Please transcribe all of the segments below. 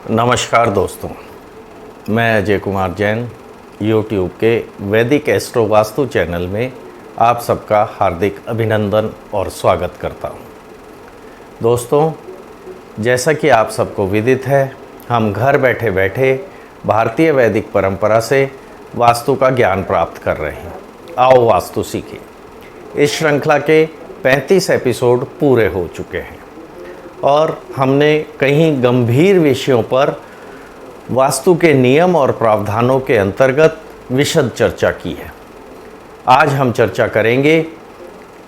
नमस्कार दोस्तों, मैं अजय कुमार जैन यूट्यूब के वैदिक एस्ट्रो वास्तु चैनल में आप सबका हार्दिक अभिनंदन और स्वागत करता हूं। दोस्तों, जैसा कि आप सबको विदित है, हम घर बैठे बैठे भारतीय वैदिक परंपरा से वास्तु का ज्ञान प्राप्त कर रहे हैं। आओ वास्तु सीखें। इस श्रृंखला के 35 एपिसोड पूरे हो चुके हैं और हमने कई गंभीर विषयों पर वास्तु के नियम और प्रावधानों के अंतर्गत विशद चर्चा की है। आज हम चर्चा करेंगे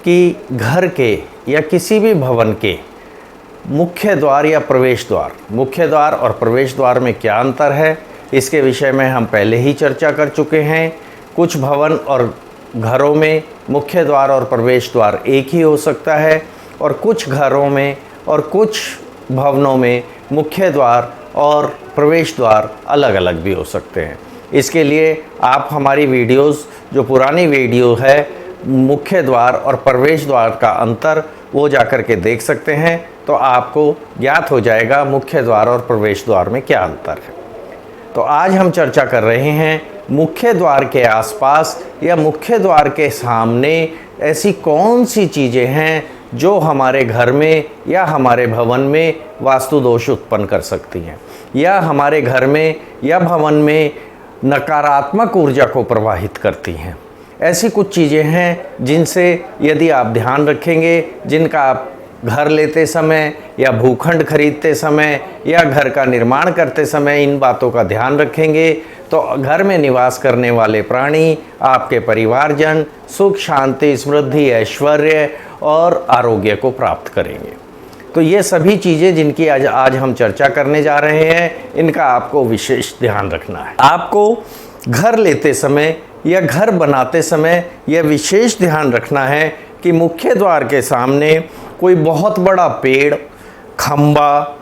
कि घर के या किसी भी भवन के मुख्य द्वार या प्रवेश द्वार, मुख्य द्वार और प्रवेश द्वार में क्या अंतर है, इसके विषय में हम पहले ही चर्चा कर चुके हैं। कुछ भवन और घरों में मुख्य द्वार और प्रवेश द्वार एक ही हो सकता है और कुछ घरों में और कुछ भवनों में मुख्य द्वार और प्रवेश द्वार अलग अलग भी हो सकते हैं। इसके लिए आप हमारी वीडियोस, जो पुरानी वीडियो है मुख्य द्वार और प्रवेश द्वार का अंतर, वो जाकर के देख सकते हैं, तो आपको ज्ञात हो जाएगा मुख्य द्वार और प्रवेश द्वार में क्या अंतर है। तो आज हम चर्चा कर रहे हैं मुख्य द्वार के आसपास या मुख्य द्वार के सामने ऐसी कौन सी चीज़ें हैं जो हमारे घर में या हमारे भवन में वास्तु दोष उत्पन्न कर सकती हैं, या हमारे घर में या भवन में नकारात्मक ऊर्जा को प्रवाहित करती हैं। ऐसी कुछ चीज़ें हैं जिनसे यदि आप ध्यान रखेंगे, जिनका आप घर लेते समय या भूखंड खरीदते समय या घर का निर्माण करते समय इन बातों का ध्यान रखेंगे, तो घर में निवास करने वाले प्राणी, आपके परिवारजन सुख, शांति, समृद्धि, ऐश्वर्य और आरोग्य को प्राप्त करेंगे। तो ये सभी चीज़ें जिनकी आज हम चर्चा करने जा रहे हैं, इनका आपको विशेष ध्यान रखना है। आपको घर लेते समय या घर बनाते समय यह विशेष ध्यान रखना है कि मुख्य द्वार के सामने कोई बहुत बड़ा पेड़, खंबा,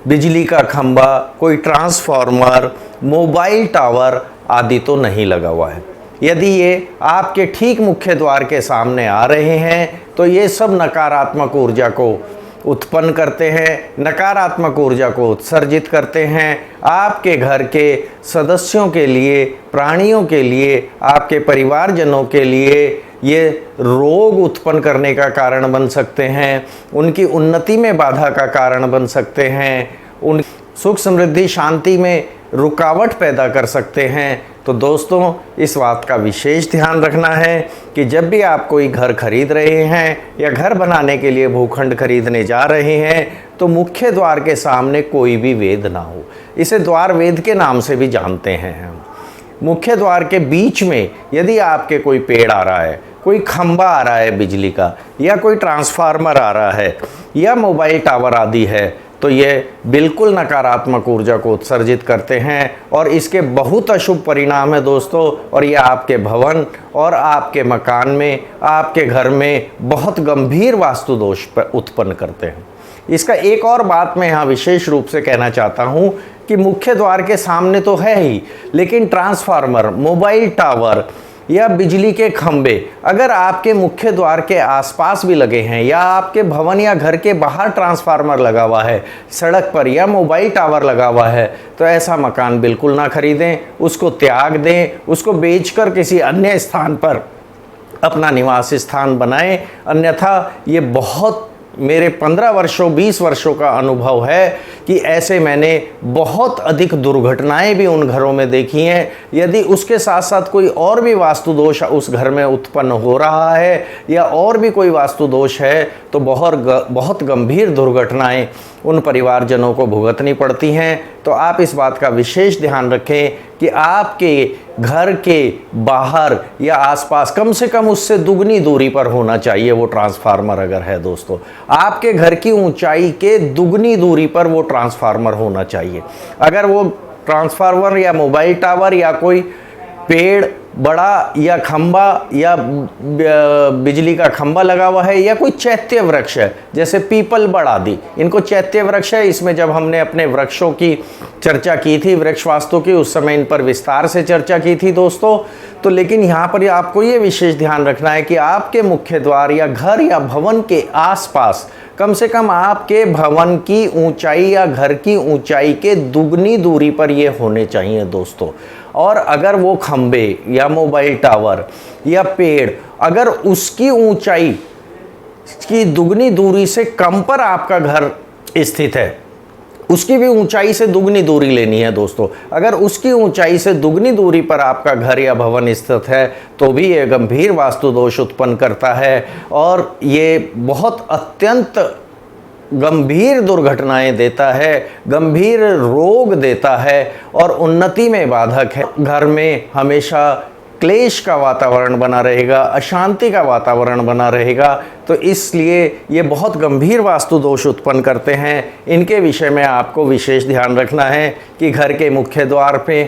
बिजली का खंबा, कोई ट्रांसफार्मर, मोबाइल टावर आदि तो नहीं लगा हुआ है। यदि ये आपके ठीक मुख्य द्वार के सामने आ रहे हैं तो ये सब नकारात्मक ऊर्जा को उत्पन्न करते हैं, नकारात्मक ऊर्जा को उत्सर्जित करते हैं। आपके घर के सदस्यों के लिए, प्राणियों के लिए, आपके परिवारजनों के लिए ये रोग उत्पन्न करने का कारण बन सकते हैं, उनकी उन्नति में बाधा का कारण बन सकते हैं, उन सुख, समृद्धि, शांति में रुकावट पैदा कर सकते हैं। तो दोस्तों, इस बात का विशेष ध्यान रखना है कि जब भी आप कोई घर खरीद रहे हैं या घर बनाने के लिए भूखंड खरीदने जा रहे हैं, तो मुख्य द्वार के सामने कोई भी वेद ना हो। इसे द्वार वेद के नाम से भी जानते हैं हम। मुख्य द्वार के बीच में यदि आपके कोई पेड़ आ रहा है, कोई खंबा आ रहा है बिजली का, या कोई ट्रांसफार्मर आ रहा है, या मोबाइल टावर आदि है, तो ये बिल्कुल नकारात्मक ऊर्जा को उत्सर्जित करते हैं और इसके बहुत अशुभ परिणाम है दोस्तों। और ये आपके भवन और आपके मकान में, आपके घर में बहुत गंभीर वास्तु दोष उत्पन्न करते हैं। इसका एक और बात मैं यहाँ विशेष रूप से कहना चाहता हूँ कि मुख्य द्वार के सामने तो है ही, लेकिन ट्रांसफार्मर, मोबाइल टावर या बिजली के खंबे अगर आपके मुख्य द्वार के आसपास भी लगे हैं, या आपके भवन या घर के बाहर ट्रांसफार्मर लगा हुआ है, सड़क पर या मोबाइल टावर लगा हुआ है, तो ऐसा मकान बिल्कुल ना खरीदें, उसको त्याग दें, उसको बेचकर किसी अन्य स्थान पर अपना निवास स्थान बनाएं। अन्यथा ये बहुत, मेरे 15 वर्षों 20 वर्षों का अनुभव है कि ऐसे मैंने बहुत अधिक दुर्घटनाएं भी उन घरों में देखी हैं। यदि उसके साथ साथ कोई और भी वास्तु दोष उस घर में उत्पन्न हो रहा है या और भी कोई वास्तु दोष है, तो बहुत गंभीर दुर्घटनाएं उन परिवारजनों को भुगतनी पड़ती हैं। तो आप इस बात का विशेष ध्यान रखें कि आपके घर के बाहर या आसपास कम से कम उससे दुगनी दूरी पर होना चाहिए वो ट्रांसफार्मर। अगर है दोस्तों, आपके घर की ऊंचाई के दुगनी दूरी पर वो ट्रांसफार्मर होना चाहिए। अगर वो ट्रांसफार्मर या मोबाइल टावर या कोई पेड़ बड़ा या खंबा या बिजली का खंबा लगा हुआ है, या कोई चैत्य वृक्ष है जैसे पीपल बड़ आदि, इनको चैत्य वृक्ष है। इसमें जब हमने अपने वृक्षों की चर्चा की थी, वृक्ष वास्तु की, उस समय इन पर विस्तार से चर्चा की थी दोस्तों। तो लेकिन यहाँ पर आपको ये विशेष ध्यान रखना है कि आपके मुख्य द्वार या घर या भवन के आसपास कम से कम आपके भवन की ऊंचाई या घर की ऊंचाई के दुगनी दूरी पर ये होने चाहिए दोस्तों। और अगर वो खंबे या मोबाइल टावर या पेड़ अगर उसकी ऊंचाई की दुगनी दूरी से कम पर आपका घर स्थित है, उसकी भी ऊंचाई से दुगनी दूरी लेनी है दोस्तों। अगर उसकी ऊंचाई से दुगनी दूरी पर आपका घर या भवन स्थित है तो भी ये गंभीर वास्तु दोष उत्पन्न करता है और ये बहुत अत्यंत गंभीर दुर्घटनाएं देता है, गंभीर रोग देता है और उन्नति में बाधक है। घर में हमेशा क्लेश का वातावरण बना रहेगा, अशांति का वातावरण बना रहेगा। तो इसलिए ये बहुत गंभीर वास्तु दोष उत्पन्न करते हैं। इनके विषय में आपको विशेष ध्यान रखना है कि घर के मुख्य द्वार पे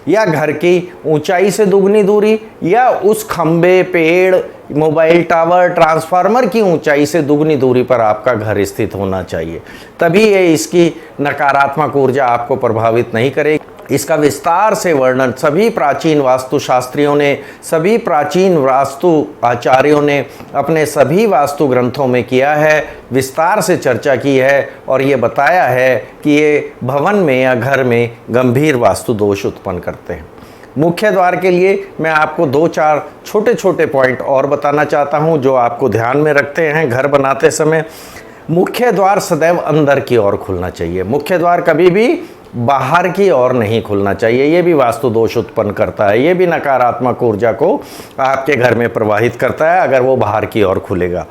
या घर की ऊंचाई से दुगनी दूरी या उस खंबे, पेड़, मोबाइल टावर, ट्रांसफार्मर की ऊंचाई से दुगनी दूरी पर आपका घर स्थित होना चाहिए। तभी ये इसकी नकारात्मक ऊर्जा आपको प्रभावित नहीं करेगी। इसका विस्तार से वर्णन सभी प्राचीन वास्तुशास्त्रियों ने, सभी प्राचीन वास्तु आचार्यों ने अपने सभी वास्तु ग्रंथों में किया है, विस्तार से चर्चा की है और ये बताया है कि ये भवन में या घर में गंभीर वास्तु दोष उत्पन्न करते हैं। मुख्य द्वार के लिए मैं आपको 2-4 छोटे छोटे पॉइंट और बताना चाहता हूँ जो आपको ध्यान में रखते हैं घर बनाते समय। मुख्य द्वार सदैव अंदर की ओर खुलना चाहिए। मुख्य द्वार कभी भी बाहर की ओर नहीं खुलना चाहिए। ये भी वास्तु दोष उत्पन्न करता है, ये भी नकारात्मक ऊर्जा को आपके घर में प्रवाहित करता है अगर वो बाहर की ओर खुलेगा।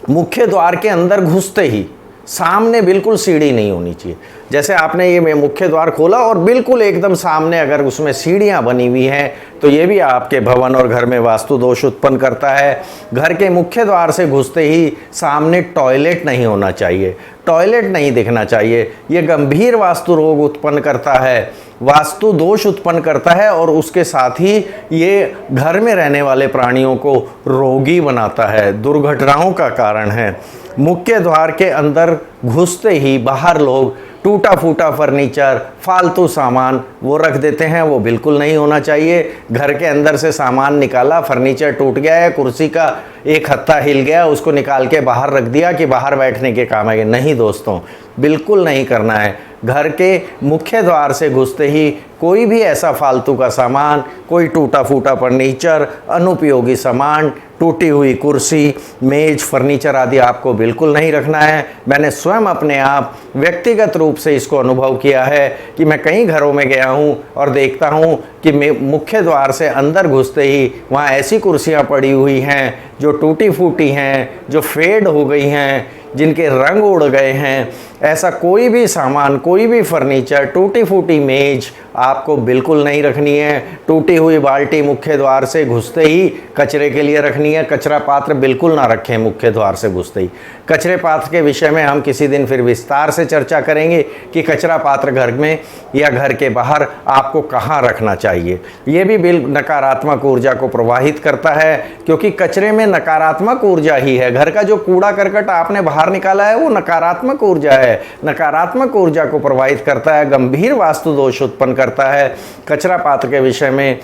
मुख्य द्वार के अंदर घुसते ही सामने बिल्कुल सीढ़ी नहीं होनी चाहिए। जैसे आपने ये मुख्य द्वार खोला और बिल्कुल एकदम सामने अगर उसमें सीढ़ियाँ बनी हुई हैं तो ये भी आपके भवन और घर में वास्तु दोष उत्पन्न करता है। घर के मुख्य द्वार से घुसते ही सामने टॉयलेट नहीं होना चाहिए, टॉयलेट नहीं दिखना चाहिए। ये गंभीर वास्तु रोग उत्पन्न करता है, वास्तु दोष उत्पन्न करता है और उसके साथ ही ये घर में रहने वाले प्राणियों को रोगी बनाता है, दुर्घटनाओं का कारण है। मुख्य द्वार के अंदर घुसते ही बाहर लोग टूटा फूटा फर्नीचर, फालतू सामान वो रख देते हैं, वो बिल्कुल नहीं होना चाहिए। घर के अंदर से सामान निकाला, फर्नीचर टूट गया है, कुर्सी का एक हत्था हिल गया, उसको निकाल के बाहर रख दिया कि बाहर बैठने के काम आएगा। नहीं दोस्तों, बिल्कुल नहीं करना है। घर के मुख्य द्वार से घुसते ही कोई भी ऐसा फालतू का सामान, कोई टूटा फूटा फर्नीचर, अनुपयोगी सामान, टूटी हुई कुर्सी, मेज, फर्नीचर आदि आपको बिल्कुल नहीं रखना है। मैंने स्वयं अपने आप व्यक्तिगत रूप से इसको अनुभव किया है कि मैं कई घरों में गया हूँ और देखता हूँ कि मुख्य द्वार से अंदर घुसते ही वहाँ ऐसी कुर्सियाँ पड़ी हुई हैं जो टूटी फूटी हैं, जो फेड हो गई हैं, जिनके रंग उड़ गए हैं। ऐसा कोई भी सामान, कोई भी फर्नीचर, टूटी फूटी मेज आपको बिल्कुल नहीं रखनी है। टूटी हुई बाल्टी मुख्य द्वार से घुसते ही कचरे के लिए रखनी है। कचरा पात्र बिल्कुल ना रखें मुख्य द्वार से घुसते ही। कचरे पात्र के विषय में हम किसी दिन फिर विस्तार से चर्चा करेंगे कि कचरा पात्र घर में या घर के बाहर आपको कहाँ रखना चाहिए। ये भी नकारात्मक ऊर्जा को प्रवाहित करता है क्योंकि कचरे में नकारात्मक ऊर्जा ही है। घर का जो कूड़ा करकट आपने बाहर निकाला है वो नकारात्मक ऊर्जा है, नकारात्मक ऊर्जा को प्रवाहित करता है, गंभीर वास्तु दोष उत्पन्न करता है। कचरा पात्र के विषय में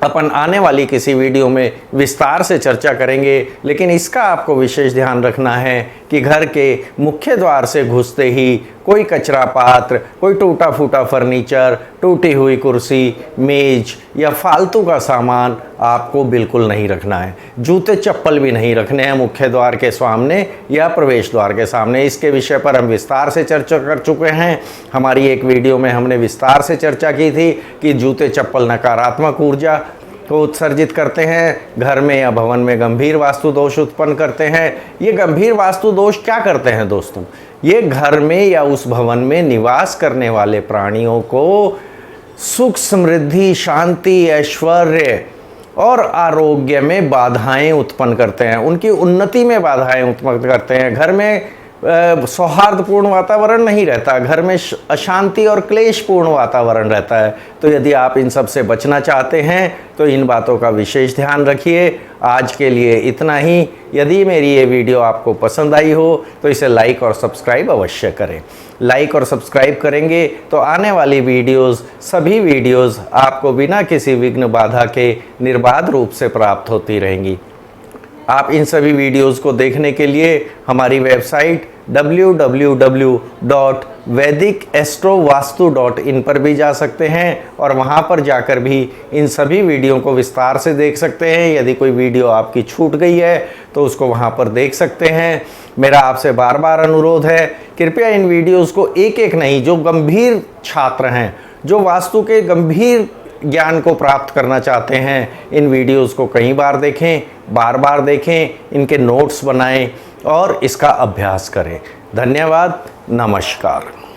अपन आने वाली किसी वीडियो में विस्तार से चर्चा करेंगे, लेकिन इसका आपको विशेष ध्यान रखना है कि घर के मुख्य द्वार से घुसते ही कोई कचरा पात्र, कोई टूटा फूटा फर्नीचर, टूटी हुई कुर्सी, मेज या फालतू का सामान आपको बिल्कुल नहीं रखना है। जूते चप्पल भी नहीं रखने हैं मुख्य द्वार के सामने या प्रवेश द्वार के सामने। इसके विषय पर हम विस्तार से चर्चा कर चुके हैं। हमारी एक वीडियो में हमने विस्तार से चर्चा की थी कि जूते चप्पल नकारात्मक ऊर्जा को उत्सर्जित करते हैं, घर में या भवन में गंभीर वास्तु दोष उत्पन्न करते हैं। ये गंभीर वास्तु दोष क्या करते हैं दोस्तों? ये घर में या उस भवन में निवास करने वाले प्राणियों को सुख, समृद्धि, शांति, ऐश्वर्य और आरोग्य में बाधाएं उत्पन्न करते हैं, उनकी उन्नति में बाधाएं उत्पन्न करते हैं। घर में सौहार्दपूर्ण वातावरण नहीं रहता, घर में अशांति और क्लेशपूर्ण वातावरण रहता है। तो यदि आप इन सब से बचना चाहते हैं तो इन बातों का विशेष ध्यान रखिए। आज के लिए इतना ही। यदि मेरी ये वीडियो आपको पसंद आई हो तो इसे लाइक और सब्सक्राइब अवश्य करें। लाइक और सब्सक्राइब करेंगे तो आने वाली वीडियोस, सभी वीडियोस आपको बिना किसी विघ्न बाधा के निर्बाध रूप से प्राप्त होती रहेंगी। आप इन सभी वीडियोस को देखने के लिए हमारी वेबसाइट www.vedicastrovastu.in पर भी जा सकते हैं और वहां पर जाकर भी इन सभी वीडियो को विस्तार से देख सकते हैं। यदि कोई वीडियो आपकी छूट गई है तो उसको वहां पर देख सकते हैं। मेरा आपसे बार बार अनुरोध है, कृपया इन वीडियोस को एक एक नहीं, जो गंभीर छात्र हैं, जो वास्तु के गंभीर ज्ञान को प्राप्त करना चाहते हैं, इन वीडियोस को कई बार देखें, बार बार देखें, इनके नोट्स बनाएं और इसका अभ्यास करें। धन्यवाद। नमस्कार।